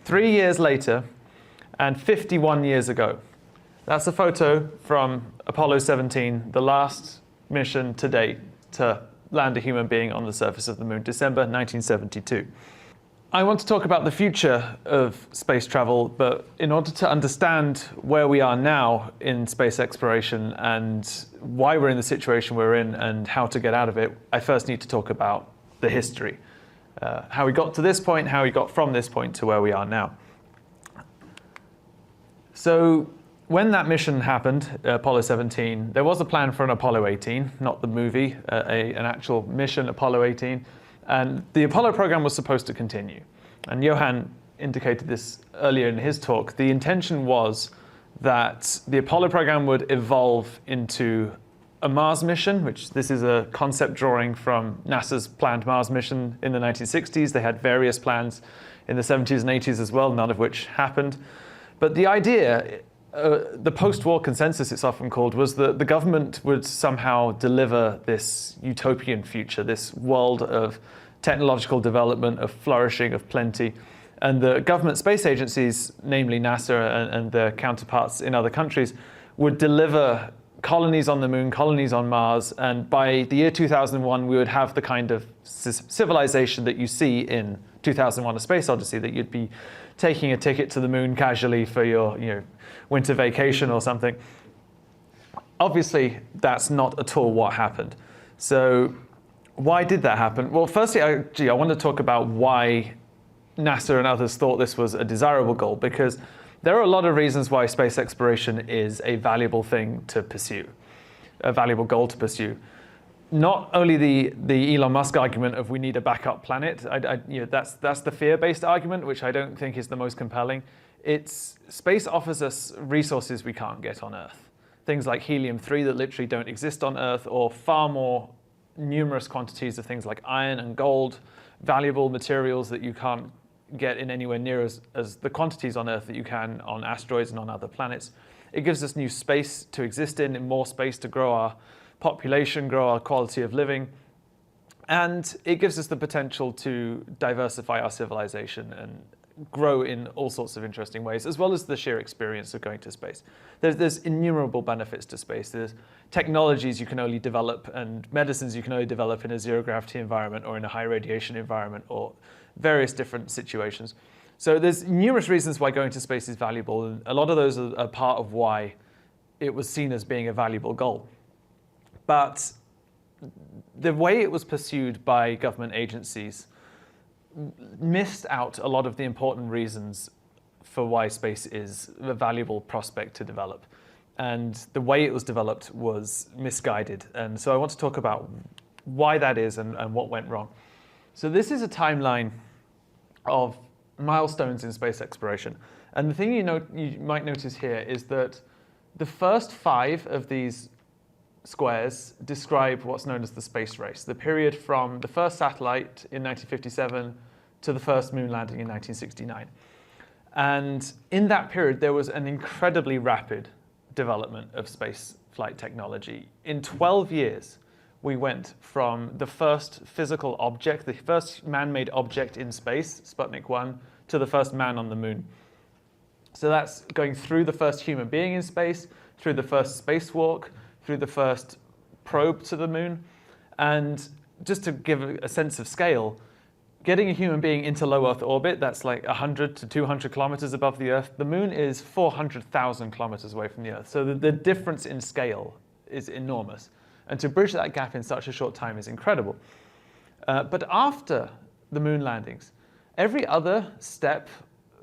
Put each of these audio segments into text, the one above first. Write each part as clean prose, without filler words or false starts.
3 years later and 51 years ago. That's a photo from Apollo 17, the last mission to date to land a human being on the surface of the moon, December 1972. I want to talk about the future of space travel, but in order to understand where we are now in space exploration and why we're in the situation we're in and how to get out of it, I first need to talk about the history. How we got to this point, how we got from this point to where we are now. So when that mission happened, Apollo 17, there was a plan for an Apollo 18, not the movie, an actual mission, Apollo 18. And the Apollo program was supposed to continue. And Johan indicated this earlier in his talk. The intention was that the Apollo program would evolve into a Mars mission, which this is a concept drawing from NASA's planned Mars mission in the 1960s. They had various plans in the 70s and 80s as well, none of which happened. But the idea, the post-war consensus it's often called, was that the government would somehow deliver this utopian future, this world of technological development, of flourishing, of plenty. And the government space agencies, namely NASA and their counterparts in other countries, would deliver colonies on the moon, colonies on Mars, and by the year 2001, we would have the kind of civilization that you see in 2001: A Space Odyssey, that you'd be taking a ticket to the moon casually for your winter vacation or something. Obviously, that's not at all what happened. So why did that happen? Well, firstly, I want to talk about why NASA and others thought this was a desirable goal, because there are a lot of reasons why space exploration is a valuable thing to pursue, a valuable goal to pursue. Not only the Elon Musk argument of we need a backup planet, that's the fear-based argument, which I don't think is the most compelling. Space offers us resources we can't get on Earth. Things like helium-3 that literally don't exist on Earth, or far more numerous quantities of things like iron and gold, valuable materials that you can't get in anywhere near as the quantities on Earth that you can on asteroids and on other planets. It gives us new space to exist in, and more space to grow our population, grow our quality of living. And it gives us the potential to diversify our civilization and grow in all sorts of interesting ways, as well as the sheer experience of going to space. There's innumerable benefits to space. There's technologies you can only develop and medicines you can only develop in a zero-gravity environment or in a high-radiation environment or various different situations. So there's numerous reasons why going to space is valuable, and a lot of those are part of why it was seen as being a valuable goal. But the way it was pursued by government agencies missed out a lot of the important reasons for why space is a valuable prospect to develop. And the way it was developed was misguided. And so I want to talk about why that is and what went wrong. So this is a timeline of milestones in space exploration. And the thing you might notice here is that the first 5 of these squares describe what's known as the space race, the period from the first satellite in 1957 to the first moon landing in 1969. And in that period, there was an incredibly rapid development of space flight technology. In 12 years, we went from the first physical object, the first man-made object in space, Sputnik 1, to the first man on the moon. So that's going through the first human being in space, through the first spacewalk, through the first probe to the moon. And just to give a sense of scale, getting a human being into low Earth orbit, that's like 100 to 200 kilometers above the Earth. The moon is 400,000 kilometers away from the Earth. So the difference in scale is enormous. And to bridge that gap in such a short time is incredible. But after the moon landings, every other step,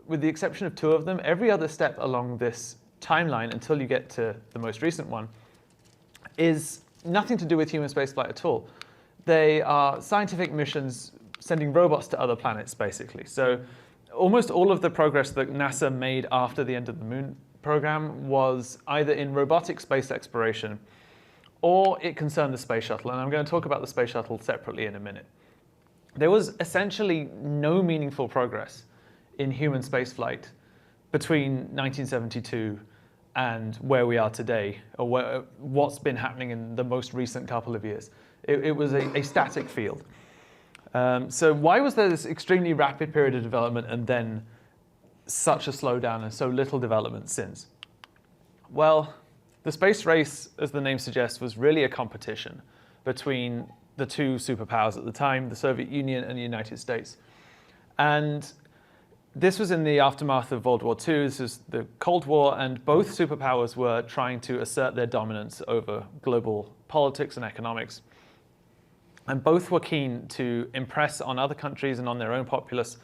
with the exception of 2 of them, every other step along this timeline until you get to the most recent one is nothing to do with human spaceflight at all. They are scientific missions sending robots to other planets, basically. So almost all of the progress that NASA made after the end of the moon program was either in robotic space exploration or it concerned the space shuttle. And I'm going to talk about the space shuttle separately in a minute. There was essentially no meaningful progress in human spaceflight between 1972 and where we are today, or what's been happening in the most recent couple of years. It was a static field. So why was there this extremely rapid period of development and then such a slowdown and so little development since? Well, the space race, as the name suggests, was really a competition between the two superpowers at the time, the Soviet Union and the United States. And this was in the aftermath of World War II. This is the Cold War, and both superpowers were trying to assert their dominance over global politics and economics. And both were keen to impress on other countries and on their own populace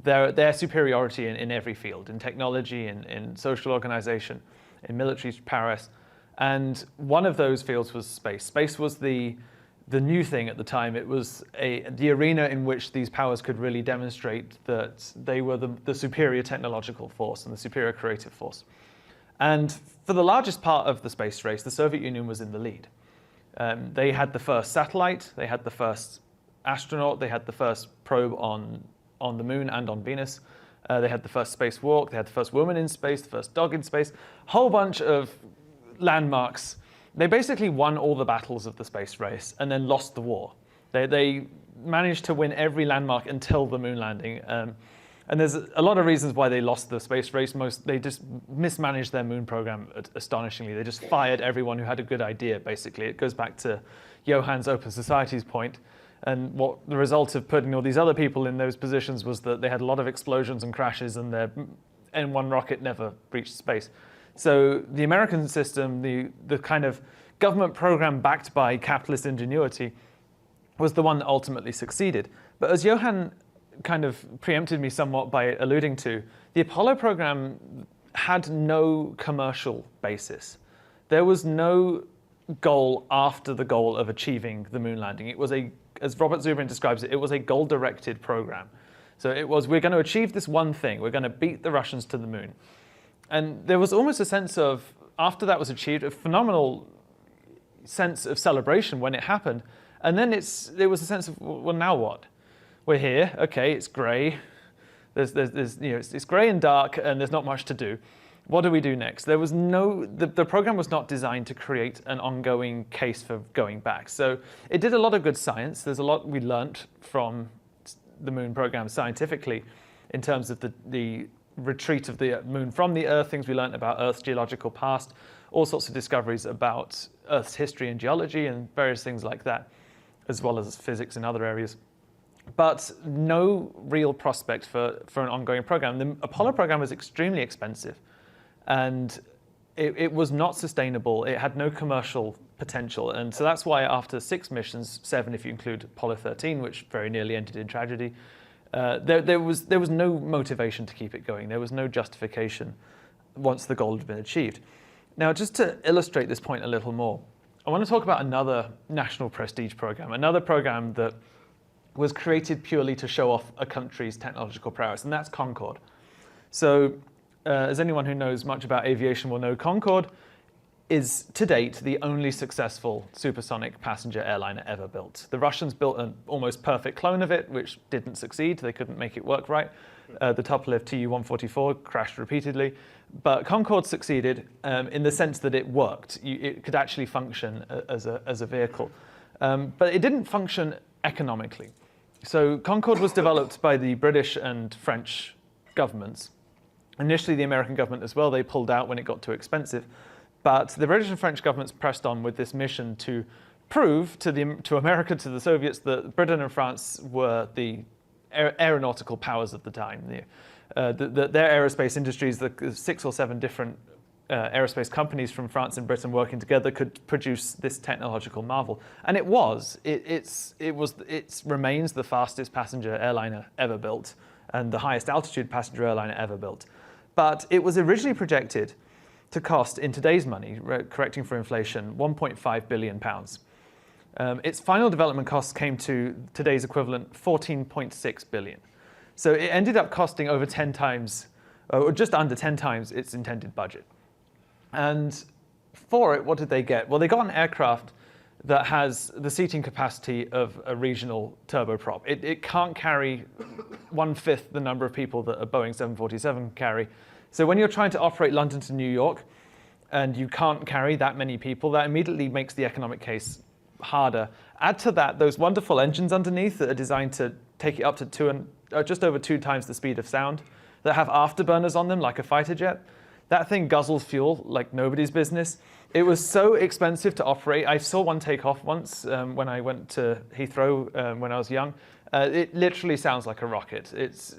their superiority in every field, in technology, in social organization, in military prowess. And one of those fields was space. Space was the new thing at the time. It was the arena in which these powers could really demonstrate that they were the superior technological force and the superior creative force. And for the largest part of the space race, the Soviet Union was in the lead. They had the first satellite, they had the first astronaut, they had the first probe on the moon and on Venus. They had the first spacewalk, they had the first woman in space, the first dog in space, whole bunch of landmarks. They basically won all the battles of the space race and then lost the war. They managed to win every landmark until the moon landing. And there's a lot of reasons why they lost the space race. They just mismanaged their moon program astonishingly. They just fired everyone who had a good idea, basically. It goes back to Johann's Open Societies point. And what the result of putting all these other people in those positions was that they had a lot of explosions and crashes, and their N1 rocket never reached space. So the American system, the kind of government program backed by capitalist ingenuity, was the one that ultimately succeeded. But as Johann kind of preempted me somewhat by alluding to, the Apollo program had no commercial basis. There was no goal after the goal of achieving the moon landing. It was as Robert Zubrin describes it, it was a goal-directed program. So it was, we're going to achieve this one thing. We're going to beat the Russians to the moon. And there was almost a sense of, after that was achieved, a phenomenal sense of celebration when it happened. And then there was a sense of, well, now what? We're here, okay, it's gray. It's gray and dark, and there's not much to do. What do we do next? There was the program was not designed to create an ongoing case for going back. So it did a lot of good science. There's a lot we learned from the moon program scientifically in terms of the retreat of the moon from the Earth, things we learned about Earth's geological past, all sorts of discoveries about Earth's history and geology and various things like that, as well as physics in other areas. But no real prospect for an ongoing program. The Apollo program was extremely expensive, and it was not sustainable. It had no commercial potential. And so that's why after 6 missions, 7 if you include Apollo 13, which very nearly ended in tragedy, there was no motivation to keep it going. There was no justification once the goal had been achieved. Now, just to illustrate this point a little more, I want to talk about another national prestige program, another program that was created purely to show off a country's technological prowess, and that's Concorde. So, as anyone who knows much about aviation will know, Concorde is, to date, the only successful supersonic passenger airliner ever built. The Russians built an almost perfect clone of it, which didn't succeed. They couldn't make it work right. The Tupolev Tu-144 crashed repeatedly. But Concorde succeeded in the sense that it worked. It could actually function as a vehicle. But it didn't function economically. So Concorde was developed by the British and French governments. Initially, the American government as well, they pulled out when it got too expensive. But the British and French governments pressed on with this mission to prove to America, to the Soviets, that Britain and France were the aeronautical powers of the time. Their aerospace industries, the 6 or 7 different aerospace companies from France and Britain working together could produce this technological marvel. And it remains the fastest passenger airliner ever built and the highest altitude passenger airliner ever built. But it was originally projected to cost, in today's money, correcting for inflation, £1.5 billion. Its final development costs came to today's equivalent, 14.6 billion. So it ended up costing over 10 times, or just under 10 times its intended budget. And for it, what did they get? Well, they got an aircraft that has the seating capacity of a regional turboprop. It can't carry 1/5 the number of people that a Boeing 747 carry. So when you're trying to operate London to New York, and you can't carry that many people, that immediately makes the economic case harder. Add to that those wonderful engines underneath that are designed to take it up to just over 2 times the speed of sound. that have afterburners on them, like a fighter jet. That thing guzzles fuel like nobody's business. It was so expensive to operate. I saw one take off once when I went to Heathrow when I was young. It literally sounds like a rocket. It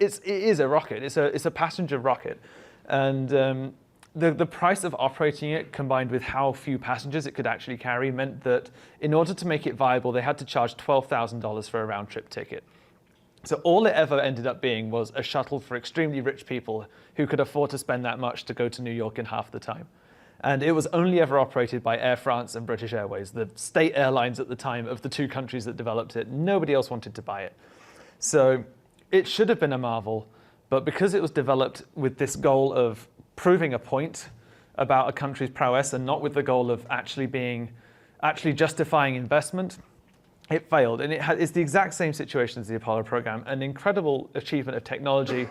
is a rocket. It's a passenger rocket, and the price of operating it, combined with how few passengers it could actually carry, meant that in order to make it viable, they had to charge $12,000 for a round-trip ticket. So all it ever ended up being was a shuttle for extremely rich people who could afford to spend that much to go to New York in half the time. And it was only ever operated by Air France and British Airways, the state airlines at the time of the two countries that developed it. Nobody else wanted to buy it. So it should have been a marvel, but because it was developed with this goal of proving a point about a country's prowess and not with the goal of actually justifying investment, it failed. And it's the exact same situation as the Apollo program, an incredible achievement of technology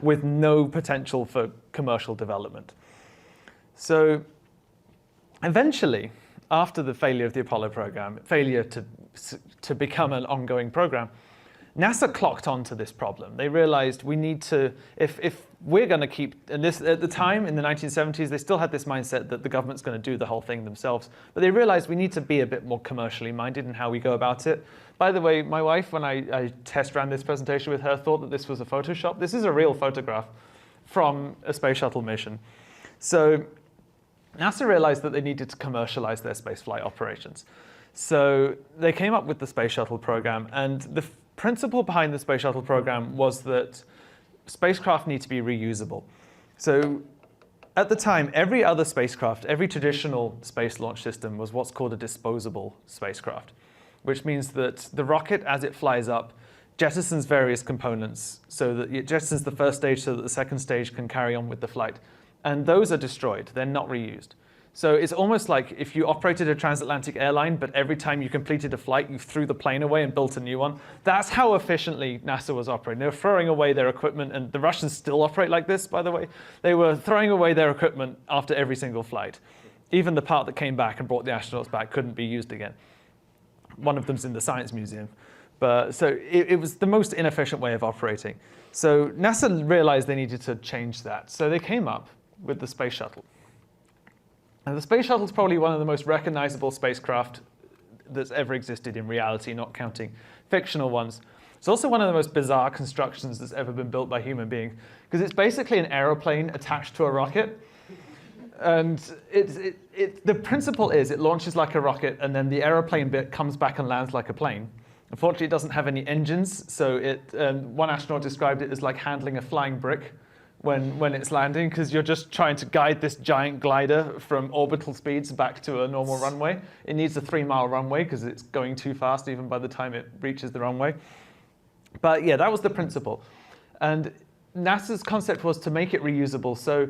with no potential for commercial development. So eventually, after the failure of the Apollo program, failure to become an ongoing program, NASA clocked onto this problem. They realized we need to, if we're going to keep, and this at the time in the 1970s, they still had this mindset that the government's going to do the whole thing themselves. But they realized we need to be a bit more commercially minded in how we go about it. By the way, my wife, when I test ran this presentation with her, thought that this was a Photoshop. This is a real photograph from a space shuttle mission. So NASA realized that they needed to commercialize their spaceflight operations. So they came up with the space shuttle program, and the principle behind the space shuttle program was that spacecraft need to be reusable. So at the time, every other spacecraft, every traditional space launch system was what's called a disposable spacecraft, which means that the rocket, as it flies up, jettisons various components so that it jettisons the first stage so that the second stage can carry on with the flight. And those are destroyed. They're not reused. So it's almost like if you operated a transatlantic airline, but every time you completed a flight, you threw the plane away and built a new one. That's how efficiently NASA was operating. They were throwing away their equipment, and the Russians still operate like this, by the way. They were throwing away their equipment after every single flight. Even the part that came back and brought the astronauts back couldn't be used again. One of them's in the Science Museum. But so it was the most inefficient way of operating. So NASA realized they needed to change that. So they came up with the space shuttle. And the space shuttle is probably one of the most recognizable spacecraft that's ever existed in reality, not counting fictional ones. It's also one of the most bizarre constructions that's ever been built by human beings, because it's basically an aeroplane attached to a rocket. And the principle is it launches like a rocket, and then the aeroplane bit comes back and lands like a plane. Unfortunately, it doesn't have any engines, so one astronaut described it as like handling a flying brick when it's landing, because you're just trying to guide this giant glider from orbital speeds back to a normal runway. It needs a 3-mile runway because it's going too fast even by the time it reaches the runway. But yeah, that was the principle. And NASA's concept was to make it reusable. So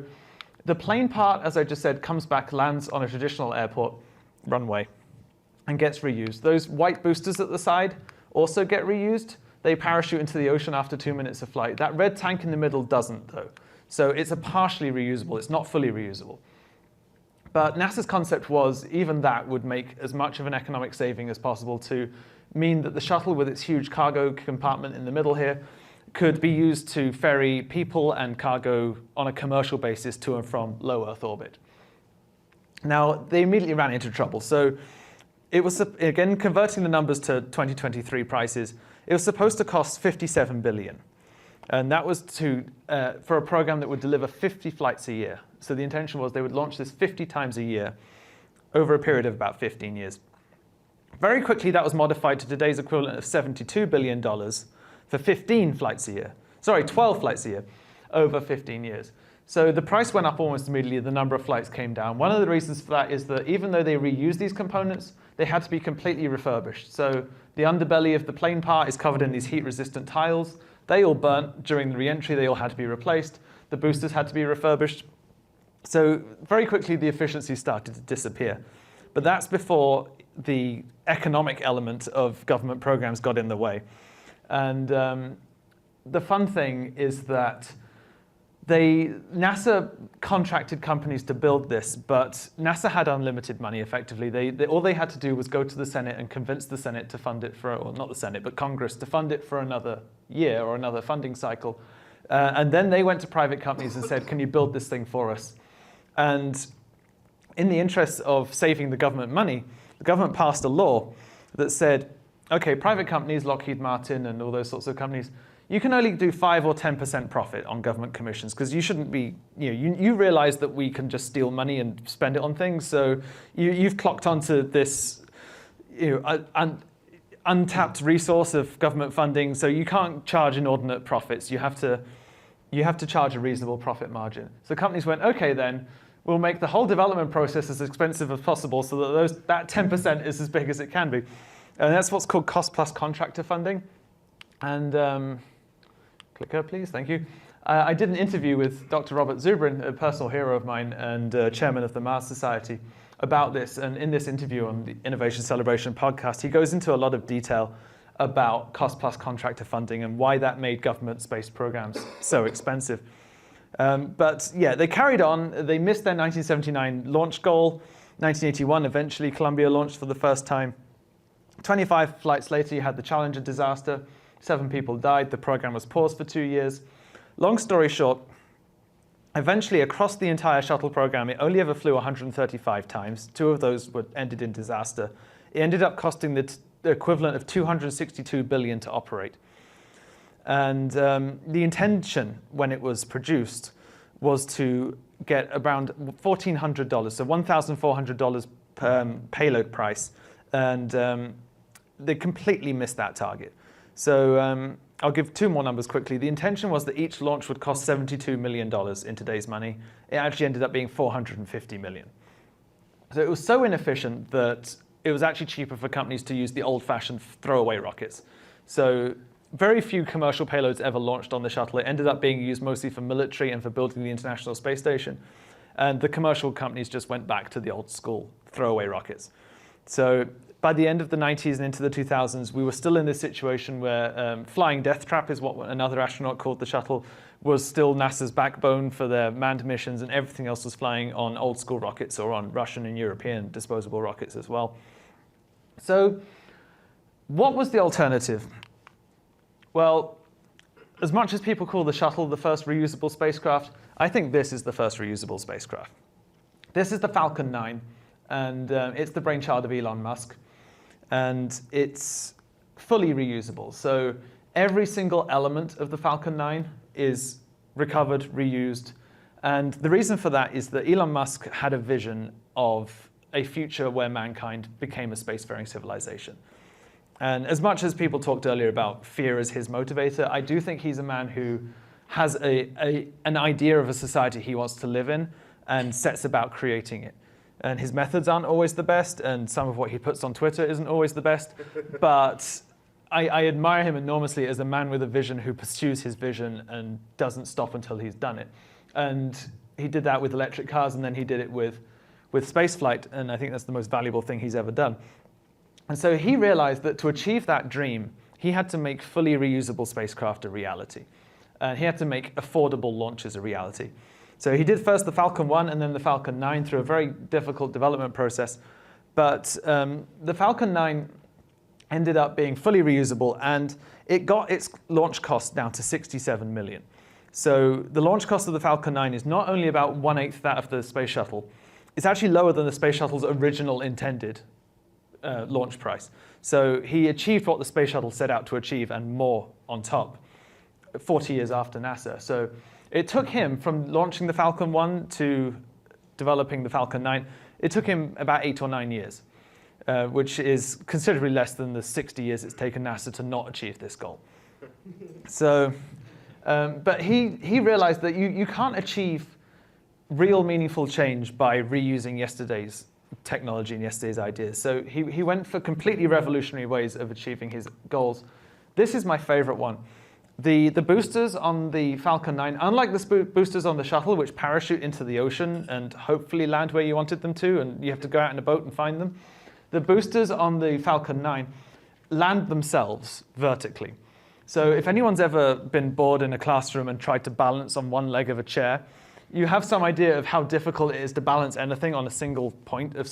the plane part, as I just said, comes back, lands on a traditional airport runway and gets reused. Those white boosters at the side also get reused. They parachute into the ocean after 2 minutes of flight. That red tank in the middle doesn't, though. So it's a partially reusable. It's not fully reusable. But NASA's concept was even that would make as much of an economic saving as possible to mean that the shuttle, with its huge cargo compartment in the middle here, could be used to ferry people and cargo on a commercial basis to and from low Earth orbit. Now, they immediately ran into trouble. So it was, again, converting the numbers to 2023 prices, it was supposed to cost $57 billion. And that was for a program that would deliver 50 flights a year. So the intention was they would launch this 50 times a year over a period of about 15 years. Very quickly, that was modified to today's equivalent of $72 billion for 15 flights a year. Sorry, 12 flights a year over 15 years. So the price went up almost immediately. The number of flights came down. One of the reasons for that is that even though they reuse these components, they had to be completely refurbished. So the underbelly of the plane part is covered in these heat-resistant tiles. They all burnt during the re-entry. They all had to be replaced. The boosters had to be refurbished. So very quickly, the efficiency started to disappear. But that's before the economic element of government programs got in the way. And the fun thing is that NASA contracted companies to build this, but NASA had unlimited money effectively. All they had to do was go to the Senate and convince the Senate to fund it for, well, not the Senate, but Congress to fund it for another year or another funding cycle. And then they went to private companies and said, can you build this thing for us? And in the interest of saving the government money, the government passed a law that said, okay, private companies, Lockheed Martin and all those sorts of companies, you can only do 5 or 10% profit on government commissions because you shouldn't be, you realize that we can just steal money and spend it on things. So you've clocked onto this untapped resource of government funding. So you can't charge inordinate profits. You have to charge a reasonable profit margin. So companies went, okay, then we'll make the whole development process as expensive as possible so that that 10% is as big as it can be. And that's what's called cost plus contractor funding. And clicker, please, thank you. I did an interview with Dr. Robert Zubrin, a personal hero of mine and chairman of the Mars Society, about this. And in this interview on the Innovation Celebration podcast, he goes into a lot of detail about cost plus contractor funding and why that made government space programs so expensive. But yeah, they carried on. They missed their 1979 launch goal. 1981, eventually, Columbia launched for the first time. 25 flights later, you had the Challenger disaster. 7 people died. The program was paused for 2 years. Long story short, eventually across the entire shuttle program, it only ever flew 135 times. 2 of those ended in disaster. It ended up costing the equivalent of $262 billion to operate. And the intention when it was produced was to get around $1,400, so $1,400 per payload price. And they completely missed that target. So I'll give 2 more numbers quickly. The intention was that each launch would cost $72 million in today's money. It actually ended up being $450 million. So it was so inefficient that it was actually cheaper for companies to use the old-fashioned throwaway rockets. So very few commercial payloads ever launched on the shuttle. It ended up being used mostly for military and for building the International Space Station. And the commercial companies just went back to the old school throwaway rockets. So by the end of the 90s and into the 2000s, we were still in this situation where flying death trap is what another astronaut called the shuttle, was still NASA's backbone for their manned missions, and everything else was flying on old school rockets or on Russian and European disposable rockets as well. So what was the alternative? Well, as much as people call the shuttle the first reusable spacecraft, I think this is the first reusable spacecraft. This is the Falcon 9, and it's the brainchild of Elon Musk. And it's fully reusable. So every single element of the Falcon 9 is recovered, reused. And the reason for that is that Elon Musk had a vision of a future where mankind became a spacefaring civilization. And as much as people talked earlier about fear as his motivator, I do think he's a man who has an idea of a society he wants to live in and sets about creating it. And his methods aren't always the best, and some of what he puts on Twitter isn't always the best. But I admire him enormously as a man with a vision who pursues his vision and doesn't stop until he's done it. And he did that with electric cars, and then he did it with spaceflight, and I think that's the most valuable thing he's ever done. And so he realized that to achieve that dream, he had to make fully reusable spacecraft a reality. And he had to make affordable launches a reality. So he did first the Falcon 1 and then the Falcon 9 through a very difficult development process. But the Falcon 9 ended up being fully reusable, and it got its launch cost down to $67 million. So the launch cost of the Falcon 9 is not only about 1/8 that of the space shuttle, it's actually lower than the space shuttle's original intended launch price. So he achieved what the space shuttle set out to achieve and more on top 40 years after NASA. So it took him from launching the Falcon 1 to developing the Falcon 9, it took him about 8 or 9 years, which is considerably less than the 60 years it's taken NASA to not achieve this goal. So, but he realized that you can't achieve real meaningful change by reusing yesterday's technology and yesterday's ideas. So he went for completely revolutionary ways of achieving his goals. This is my favorite one. The boosters on the Falcon 9, unlike the boosters on the shuttle, which parachute into the ocean and hopefully land where you wanted them to, and you have to go out in a boat and find them, the boosters on the Falcon 9 land themselves vertically. So if anyone's ever been bored in a classroom and tried to balance on one leg of a chair, you have some idea of how difficult it is to balance anything on a single point of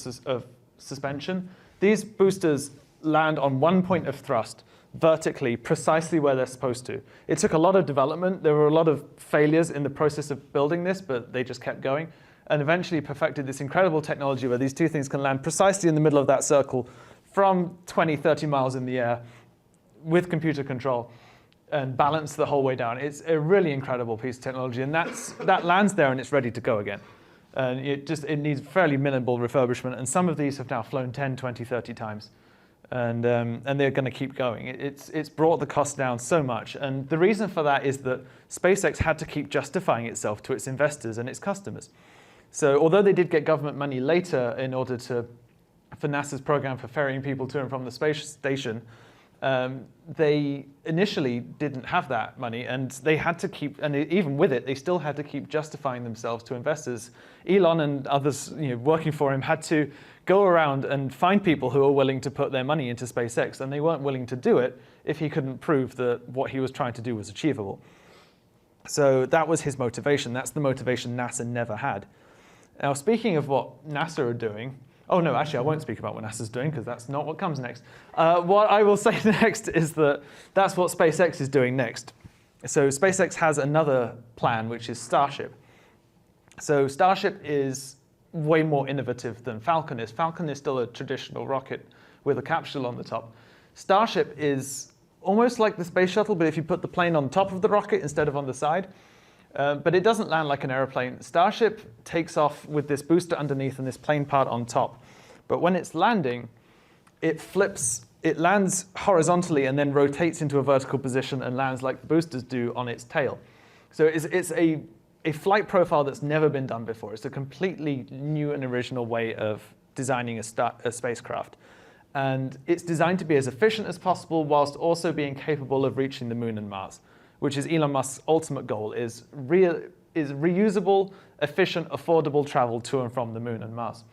suspension. These boosters land on one point of thrust, vertically, precisely where they're supposed to. It took a lot of development. There were a lot of failures in the process of building this, but they just kept going, and eventually perfected this incredible technology where these two things can land precisely in the middle of that circle from 20, 30 miles in the air with computer control and balance the whole way down. It's a really incredible piece of technology, and that lands there and it's ready to go again. And it needs fairly minimal refurbishment, and some of these have now flown 10, 20, 30 times. And they're going to keep going. It's brought the cost down so much. And the reason for that is that SpaceX had to keep justifying itself to its investors and its customers. So although they did get government money later in order for NASA's program for ferrying people to and from the space station, they initially didn't have that money, and they had to keep, and even with it, they still had to keep justifying themselves to investors. Elon and others working for him had to go around and find people who were willing to put their money into SpaceX, and they weren't willing to do it if he couldn't prove that what he was trying to do was achievable. So that was his motivation. That's the motivation NASA never had. Now, speaking of what NASA are doing, oh no, actually I won't speak about what NASA's doing because that's not what comes next. What I will say next is that's what SpaceX is doing next. So SpaceX has another plan, which is Starship. So Starship is way more innovative than Falcon is. Falcon is still a traditional rocket with a capsule on the top. Starship is almost like the space shuttle, but if you put the plane on top of the rocket instead of on the side. But it doesn't land like an airplane. Starship takes off with this booster underneath and this plane part on top. But when it's landing, it flips, it lands horizontally and then rotates into a vertical position and lands like the boosters do on its tail. So it's a flight profile that's never been done before. It's a completely new and original way of designing a spacecraft. And it's designed to be as efficient as possible whilst also being capable of reaching the moon and Mars, which is Elon Musk's ultimate goal, is reusable, efficient, affordable travel to and from the moon and Mars.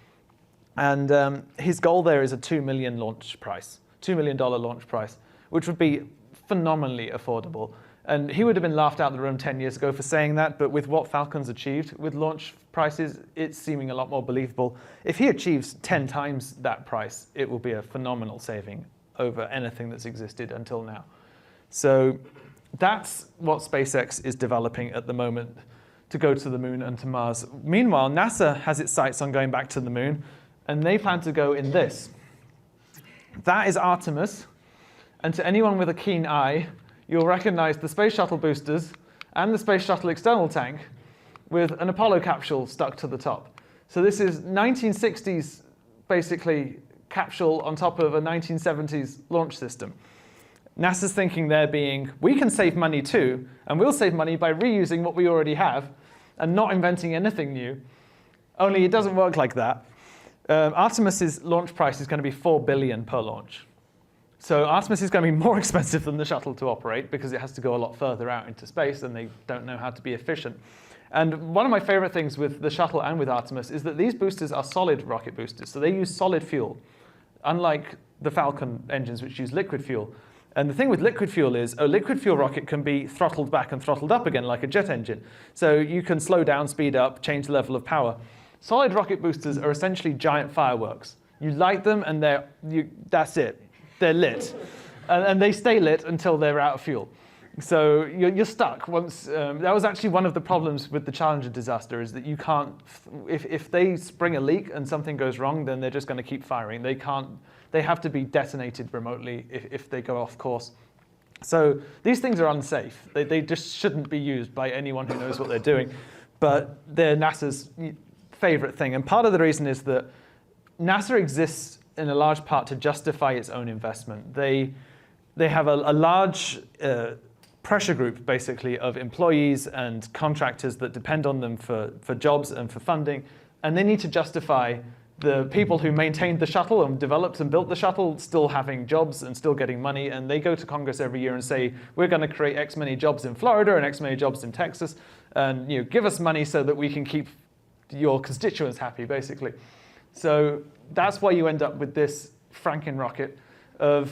And his goal there is a $2 million launch price, $2 million launch price, which would be phenomenally affordable. And he would have been laughed out of the room 10 years ago for saying that, but with what Falcon's achieved with launch prices, it's seeming a lot more believable. If he achieves 10 times that price, it will be a phenomenal saving over anything that's existed until now. So that's what SpaceX is developing at the moment to go to the moon and to Mars. Meanwhile, NASA has its sights on going back to the moon, and they plan to go in this. That is Artemis, and to anyone with a keen eye, you'll recognize the space shuttle boosters and the space shuttle external tank with an Apollo capsule stuck to the top. So this is 1960s, basically, capsule on top of a 1970s launch system. NASA's thinking there being, we can save money too, and we'll save money by reusing what we already have and not inventing anything new. Only it doesn't work like that. Artemis's launch price is going to be $4 billion per launch. So Artemis is going to be more expensive than the shuttle to operate because it has to go a lot further out into space and they don't know how to be efficient. And one of my favorite things with the shuttle and with Artemis is that these boosters are solid rocket boosters. So they use solid fuel, unlike the Falcon engines, which use liquid fuel. And the thing with liquid fuel is a liquid fuel rocket can be throttled back and throttled up again like a jet engine. So you can slow down, speed up, change the level of power. Solid rocket boosters are essentially giant fireworks. You light them and that's it. They're lit. And they stay lit until they're out of fuel. So you're stuck. Once that was actually one of the problems with the Challenger disaster, is that you can't, if they spring a leak and something goes wrong, then they're just going to keep firing. They have to be detonated remotely if they go off course. So these things are unsafe. They just shouldn't be used by anyone who knows what they're doing. But they're NASA's favorite thing. And part of the reason is that NASA exists in a large part to justify its own investment. They have a large pressure group, basically, of employees and contractors that depend on them for jobs and for funding. And they need to justify the people who maintained the shuttle and developed and built the shuttle still having jobs and still getting money. And they go to Congress every year and say, we're going to create X many jobs in Florida and X many jobs in Texas. And give us money so that we can keep your constituents happy, basically. So that's why you end up with this Franken rocket of,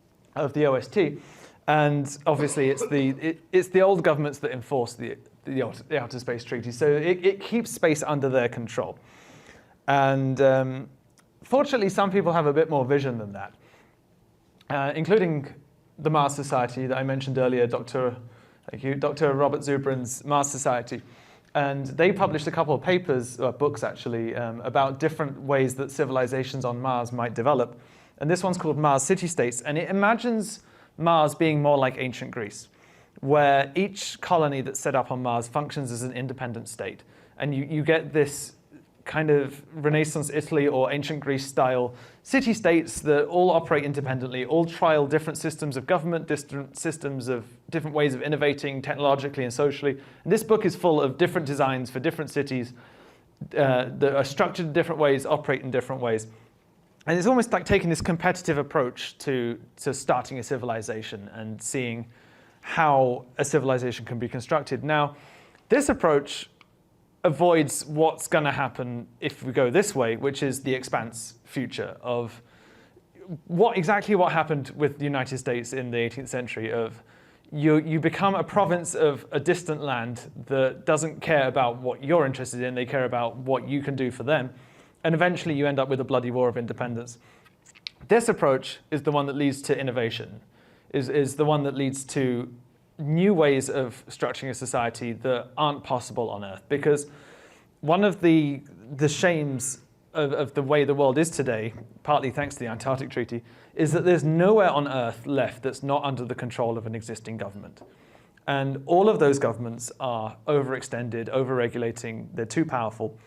of the OST. And obviously, it's the old governments that enforce the Outer Space Treaty. So it keeps space under their control. And fortunately, some people have a bit more vision than that, including the Mars Society that I mentioned earlier, Dr. Robert Zubrin's Mars Society. And they published a couple of papers, books actually, about different ways that civilizations on Mars might develop. And this one's called Mars City-States, and it imagines Mars being more like ancient Greece, where each colony that's set up on Mars functions as an independent state. And you get this kind of Renaissance Italy or ancient Greece style city-states that all operate independently, all trial different systems of government, different ways of innovating technologically and socially. And this book is full of different designs for different cities that are structured in different ways, operate in different ways. And it's almost like taking this competitive approach to starting a civilization and seeing how a civilization can be constructed. Now, this approach avoids what's going to happen if we go this way, which is the expanse future of what happened with the United States in the 18th century of you become a province of a distant land that doesn't care about what you're interested in, they care about what you can do for them, and eventually you end up with a bloody war of independence. This approach is the one that leads to innovation, is the one that leads to new ways of structuring a society that aren't possible on Earth. Because one of the shames of the way the world is today, partly thanks to the Antarctic Treaty, is that there's nowhere on Earth left that's not under the control of an existing government. And all of those governments are overextended, overregulating, they're too powerful.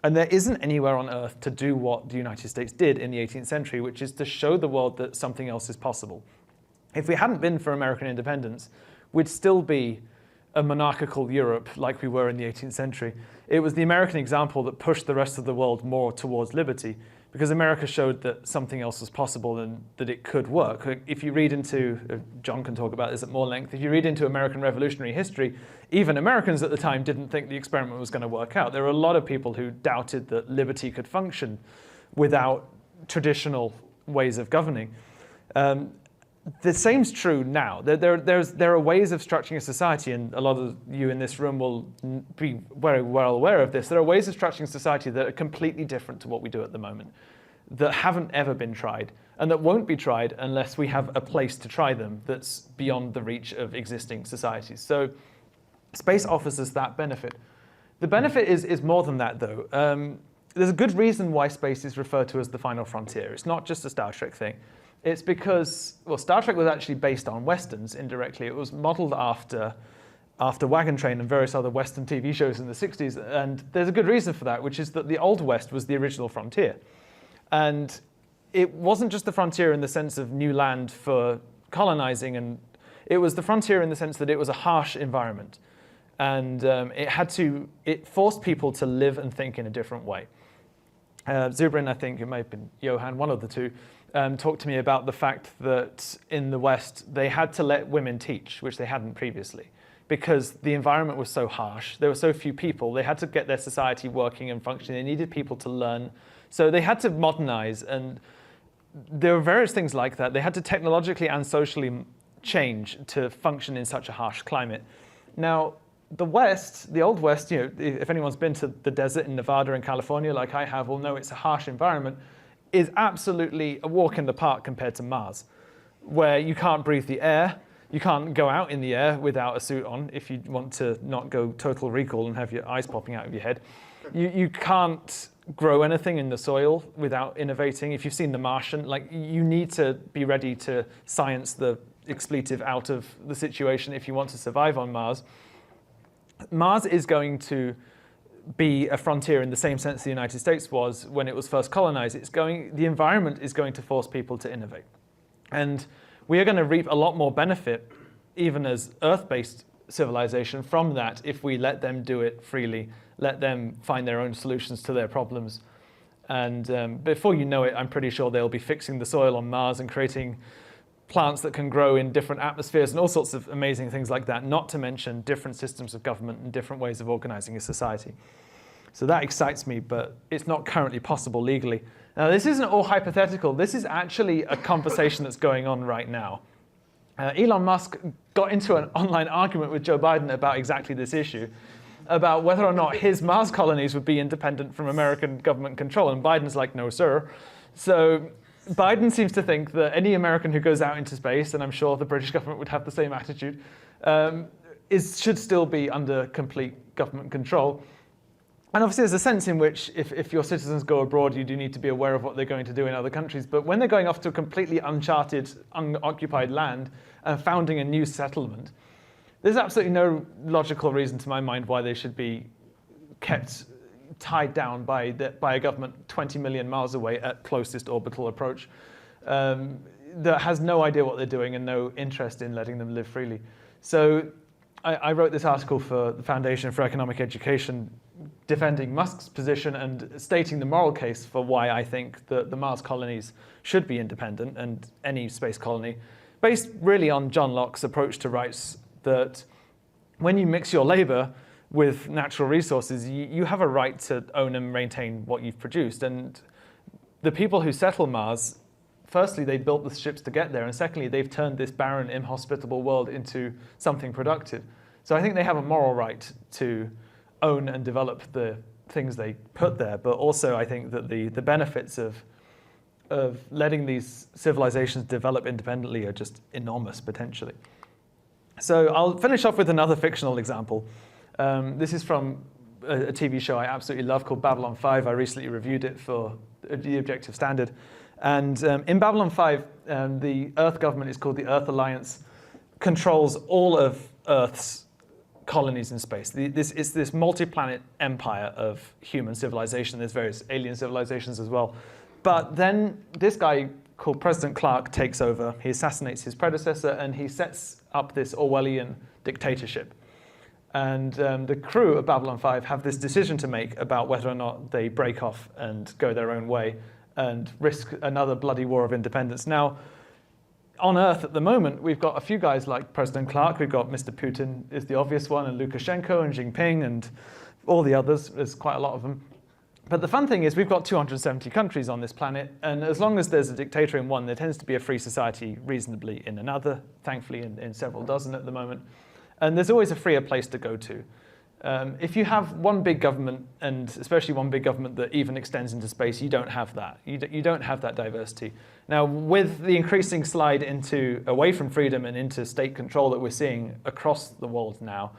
And there isn't anywhere on Earth to do what the United States did in the 18th century, which is to show the world that something else is possible. If we hadn't been for American independence, we'd still be a monarchical Europe like we were in the 18th century. It was the American example that pushed the rest of the world more towards liberty, because America showed that something else was possible and that it could work. If you read into, John can talk about this at more length, if you read into American revolutionary history, even Americans at the time didn't think the experiment was going to work out. There were a lot of people who doubted that liberty could function without traditional ways of governing. The same's true now. There are ways of structuring a society, and a lot of you in this room will be very well aware of this. There are ways of structuring society that are completely different to what we do at the moment, that haven't ever been tried, and that won't be tried unless we have a place to try them that's beyond the reach of existing societies. So space offers us that benefit. The benefit is more than that, though. There's a good reason why space is referred to as the final frontier. It's not just a Star Trek thing. It's because, well, Star Trek was actually based on Westerns indirectly. It was modeled after Wagon Train and various other Western TV shows in the 60s. And there's a good reason for that, which is that the Old West was the original frontier. And it wasn't just the frontier in the sense of new land for colonizing, and it was the frontier in the sense that it was a harsh environment. And it forced people to live and think in a different way. Zubrin, I think it may have been Johan, one of the two, talked to me about the fact that in the West, they had to let women teach, which they hadn't previously, because the environment was so harsh. There were so few people. They had to get their society working and functioning. They needed people to learn. So they had to modernize, and there were various things like that. They had to technologically and socially change to function in such a harsh climate. Now, the West, the Old West, if anyone's been to the desert in Nevada and California like I have, will know it's a harsh environment, is absolutely a walk in the park compared to Mars, where you can't breathe the air, you can't go out in the air without a suit on if you want to not go total recall and have your eyes popping out of your head. You can't grow anything in the soil without innovating. If you've seen The Martian, you need to be ready to science the expletive out of the situation if you want to survive on Mars. Mars is going to be a frontier in the same sense the United States was when it was first colonized. The environment is going to force people to innovate. And we are going to reap a lot more benefit, even as Earth-based civilization, from that if we let them do it freely, let them find their own solutions to their problems. And before you know it, I'm pretty sure they'll be fixing the soil on Mars and creating plants that can grow in different atmospheres and all sorts of amazing things like that, not to mention different systems of government and different ways of organizing a society. So that excites me, but it's not currently possible legally. Now, this isn't all hypothetical. This is actually a conversation that's going on right now. Elon Musk got into an online argument with Joe Biden about exactly this issue, about whether or not his Mars colonies would be independent from American government control. And Biden's like, no, sir. So Biden seems to think that any American who goes out into space, and I'm sure the British government would have the same attitude, should still be under complete government control. And obviously there's a sense in which if your citizens go abroad, you do need to be aware of what they're going to do in other countries. But when they're going off to a completely uncharted, unoccupied land and founding a new settlement, there's absolutely no logical reason to my mind why they should be kept tied down by a government 20 million miles away at closest orbital approach that has no idea what they're doing and no interest in letting them live freely. So I wrote this article for the Foundation for Economic Education defending Musk's position and stating the moral case for why I think that the Mars colonies should be independent and any space colony, based really on John Locke's approach to rights, that when you mix your labor with natural resources, you have a right to own and maintain what you've produced. And the people who settle Mars, firstly, they built the ships to get there, and secondly, they've turned this barren, inhospitable world into something productive. So I think they have a moral right to own and develop the things they put there, but also I think that the benefits of letting these civilizations develop independently are just enormous, potentially. So I'll finish off with another fictional example. This is from a TV show I absolutely love called Babylon 5. I recently reviewed it for the Objective Standard. And in Babylon 5, the Earth government is called the Earth Alliance, controls all of Earth's colonies in space. It's this multi-planet empire of human civilization. There's various alien civilizations as well. But then this guy called President Clark takes over. He assassinates his predecessor, and he sets up this Orwellian dictatorship. And the crew of Babylon 5 have this decision to make about whether or not they break off and go their own way and risk another bloody war of independence. Now, on Earth at the moment, we've got a few guys like President Clark. We've got Mr. Putin is the obvious one, and Lukashenko and Jinping and all the others. There's quite a lot of them. But the fun thing is we've got 270 countries on this planet, and as long as there's a dictator in one, there tends to be a free society reasonably in another, thankfully in several dozen at the moment. And there's always a freer place to go to. If you have one big government, and especially one big government that even extends into space, you don't have that. You don't have that diversity. Now, with the increasing slide away from freedom and into state control that we're seeing across the world now,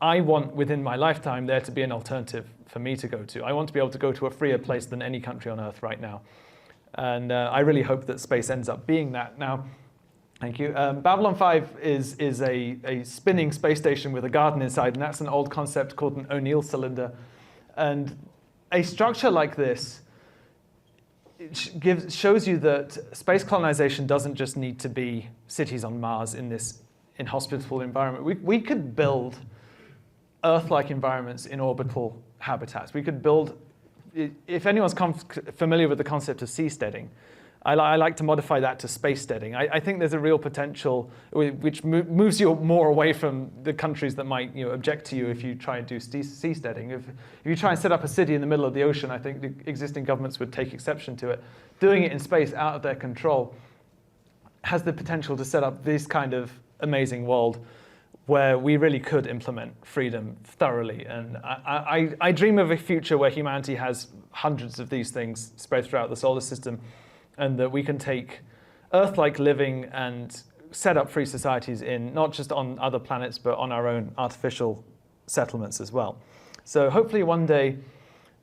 I want, within my lifetime, there to be an alternative for me to go to. I want to be able to go to a freer place than any country on Earth right now. And I really hope that space ends up being that. Now, thank you. Babylon 5 is a spinning space station with a garden inside, and that's an old concept called an O'Neill cylinder. And a structure like this shows you that space colonization doesn't just need to be cities on Mars in this inhospitable environment. We could build Earth-like environments in orbital habitats. We could build, if anyone's familiar with the concept of seasteading, I like to modify that to space steading. I think there's a real potential which moves you more away from the countries that might object to you if you try and do seasteading. If you try and set up a city in the middle of the ocean, I think the existing governments would take exception to it. Doing it in space out of their control has the potential to set up this kind of amazing world where we really could implement freedom thoroughly. And I dream of a future where humanity has hundreds of these things spread throughout the solar system, and that we can take Earth-like living and set up free societies in not just on other planets, but on our own artificial settlements as well. So hopefully one day,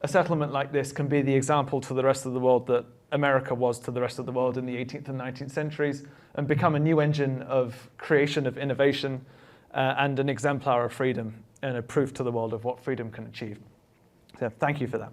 a settlement like this can be the example to the rest of the world that America was to the rest of the world in the 18th and 19th centuries, and become a new engine of creation, of innovation, and an exemplar of freedom, and a proof to the world of what freedom can achieve. So thank you for that.